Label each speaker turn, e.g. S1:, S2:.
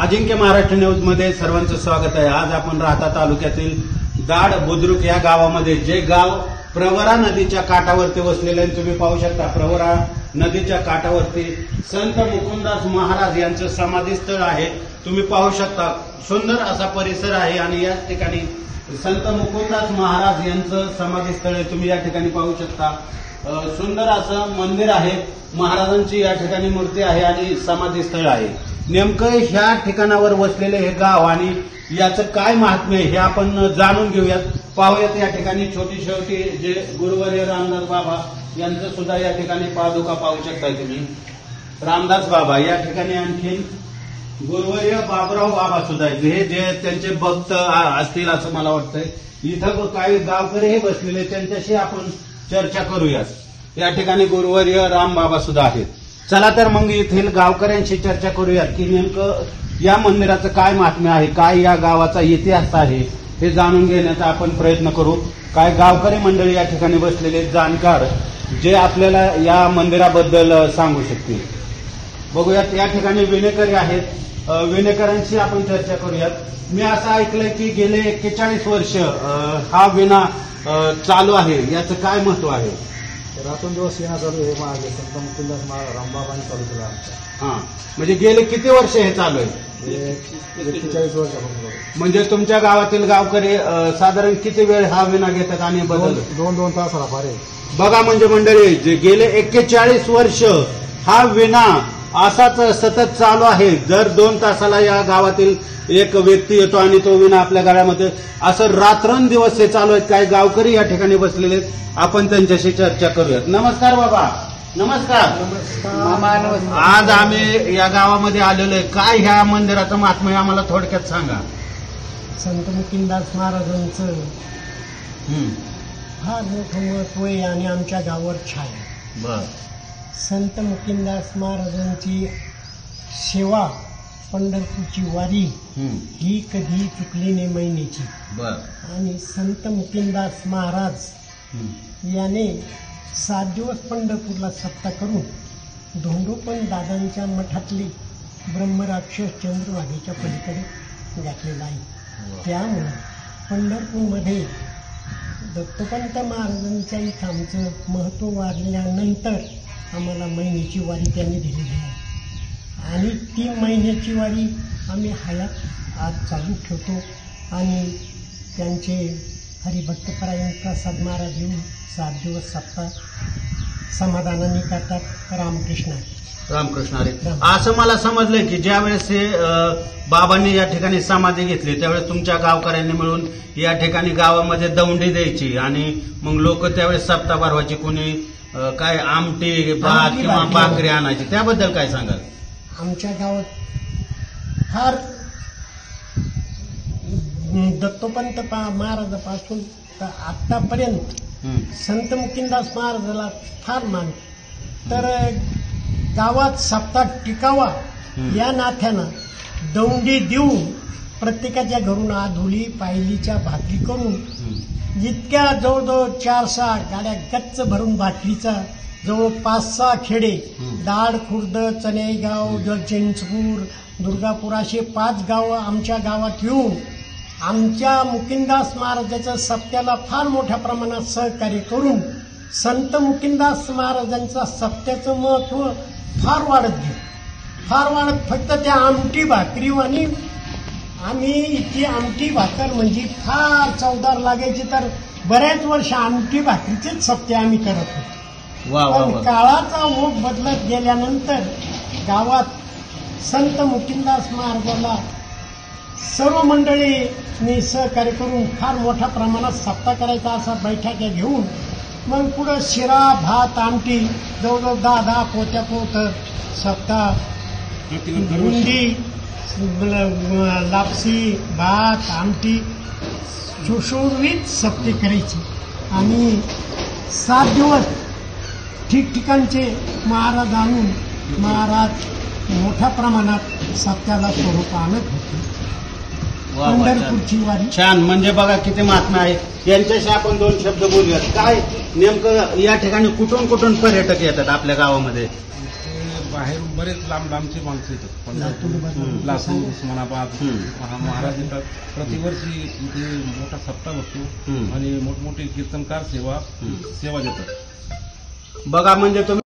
S1: अजिंक्य Maharashtra news मध्ये सर्वांचं स्वागत आहे। आज आपण राहता तालुक्यातील दाड बुद्रुक या गावामध्ये, जे गाव प्रवरा नदीच्या काठावरती वसलेले आहे। तुम्ही पाहू शकता प्रवरा नदीच्या काठावरती संत मुकुंदास महाराज यांचं समाधीस्थळ आहे। तुम्ही पाहू शकता सुंदर असा परिसर आहे आणि याच ठिकाणी संत मुकुंदास महाराज यांचं समाधीस्थळ आहे। तुम्ही या ठिकाणी पाहू शकता सुंदर असं मंदिर आहे, महाराजांची या ठिकाणी मूर्ती आहे आणि समाधीस्थळ आहे। नेमकं ह्या ठिकाणावर वसलेले हे गाव आणि याचं काय महात्म्य हे आपण जाणून घेऊयात, पाहूयात। या ठिकाणी छोटी छोटी जे गुरुवर्य रामदास बाबा यांचं सुद्धा या ठिकाणी पादुका पाहू शकताय तुम्ही। रामदास बाबा या ठिकाणी आणखी गुरुवर्य बाबराव बाबा सुद्धा आहेत, हे जे त्यांचे भक्त असतील असं मला वाटतंय। इथं काही गावकरी हे बसलेले, त्यांच्याशी आपण चर्चा करूयात। या ठिकाणी गुरुवर्य राम बाबा सुद्धा आहेत। चला तर मग येथील गावकऱ्यांशी चर्चा करूयात की नेमकं या मंदिराचं काय महात्म्य आहे, काय या गावाचा इतिहास आहे हे जाणून घेण्याचा आपण प्रयत्न करू। काय गावकरी मंडळी या ठिकाणी बसलेले जाणकार जे आपल्याला या मंदिराबद्दल सांगू शकतील। बघूयात, या ठिकाणी विणेकरी आहेत, विणेकरांशी आपण चर्चा करूयात। मी असं ऐकलंय की गेले 41 वर्ष हा विणा चालू आहे, याचं काय महत्व आहे?
S2: रात्रंदिवस विणा चालू आहे। महाराज संत मुकुंदास महाराज रामबाबांनी चालू केला आमचा।
S1: म्हणजे गेले किती वर्ष हे चालू आहे?
S2: 41 वर्षापासून।
S1: म्हणजे तुमच्या गावातील गावकरी साधारण किती वेळ हा विणा घेतात आणि बदल?
S2: 2-2 तासाला फार आहे।
S1: बघा, म्हणजे मंडळी जे गेले 41 वर्ष हा विणा असाच सतत चालू आहे। दर 2 तासाला या गावातील एक व्यक्ती येतो आणि तो विणा आपल्या गळ्यामध्ये, असं रात्रंदिवस हे चालू आहेत। काही गावकरी या ठिकाणी बसलेले आहेत, आपण त्यांच्याशी चर्चा करूयात। नमस्कार बाबा। नमस्कार। आज आम्ही या गावामध्ये आलेलो आहे, काय ह्या मंदिराचं महात्म्य आम्हाला थोडक्यात सांगा।
S3: संत मुकुंदास महाराजांचं फार मोठं महत्व आहे आणि आमच्या गावावर छाया।
S1: बर।
S3: संत मुकुंदास महाराजांची सेवा, पंढरपूरची वारी ही कधी चुकली नाही महिन्याची।
S1: बर। आणि
S3: संत मुकुंदास महाराज याने 7 दिवस पंढरपूरला सप्ताह करून धोंडोपण दादांच्या मठातले ब्रह्मराक्षस चंद्रभागेच्या पलीकडे घातलेला आहे। त्यामुळे पंढरपूरमध्ये दत्तोपंत महाराजांच्या इथं आमचं महत्व वाढल्यानंतर आम्हाला महिन्याची वारी त्यांनी दिलेली आहे आणि ती महिन्याची वारी आम्ही हयात आज चालू ठेवतो आणि त्यांचे हरिभक्तपरायण प्रसाद महाराज येऊन 7 दिवस सप्ताह समाधानाने करतात। रामकृष्ण
S1: रामकृष्ण हरी। असं मला समजलंय की ज्या वेळेस हे बाबांनी या ठिकाणी समाधी घेतली त्यावेळेस तुमच्या गावकऱ्यांनी मिळून या ठिकाणी गावामध्ये दौंडी द्यायची आणि मग लोक त्यावेळेस सप्ताह भरवायची, कोणी काय आमटी भात किंवा भाकरी आणायची, त्याबद्दल काय सांगाल?
S3: आमच्या गावात फार दत्तोपंत महाराजापासून तर आतापर्यंत संत मुकुंदास महाराजाला फार मान, तर गावात सप्ताह टिकावा या नात्यानं दौंडी देऊन प्रत्येकाच्या घरून आधुली पायलीच्या भाकरी करून जितक्या जवळजवळ 4-6 गाड्या गच्च भरून भाकरीचा, जवळ 5-6 खेडे, दाड, खुर्द, चनेगाव, जगचिंचपूर, दुर्गापूर असे 5 गावं आमच्या गावात येऊन आमच्या मुकुंदास महाराजाच्या सप्त्याला फार मोठ्या प्रमाणात सहकार्य करून संत मुकुंदास महाराजांचा सप्त्याचं महत्व फार वाढत गेलं, फार वाढत। फक्त त्या आमटी भाकरीवानी आम्ही ती आमटी भाकर म्हणजे फार चवदार लागायची, तर बऱ्याच वर्ष आमटी भाकरीचेच सप्ते आम्ही करत होतो। पण काळाचा ओघ बदलत गेल्यानंतर गावात संत मुकुंदास महाराजाला सर्व मंडळींनी सहकार्य करून फार मोठ्या प्रमाणात सप्ताह करायचा असा बैठका घेऊन मग पुढं शिरा, भात, आमटी जवळजवळ 10 पोत्या पोत सप्ताह, बुंदी, लापसी, भात, आमटी सुशोभित सप्ते करायचे आणि 7 दिवस ठिकठिकाणचे महाराज आणून महाराज मोठ्या प्रमाणात सप्त्याला स्वरूप आणत होते। पंढरपूरची वारी
S1: छान, म्हणजे बघा किती महात्मा आहे। यांच्याशी आपण 2 शब्द बोलूयात। काय नेमकं या ठिकाणी कुठून कुठून पर्यटक येतात आपल्या गावामध्ये?
S4: बाहेरून बरेच लांब लांबचे माणसं येतात.
S3: लातूर,
S4: लातूर, उस्मानाबाद,
S1: हम्म.
S4: महाराज येतात. प्रतिवर्षी इथे मोठा सप्ताह बसतो
S1: हम्म.
S4: आणि मोठमोठे कीर्तनकार सेवा देतात.
S1: बघा म्हणजे तुम्ही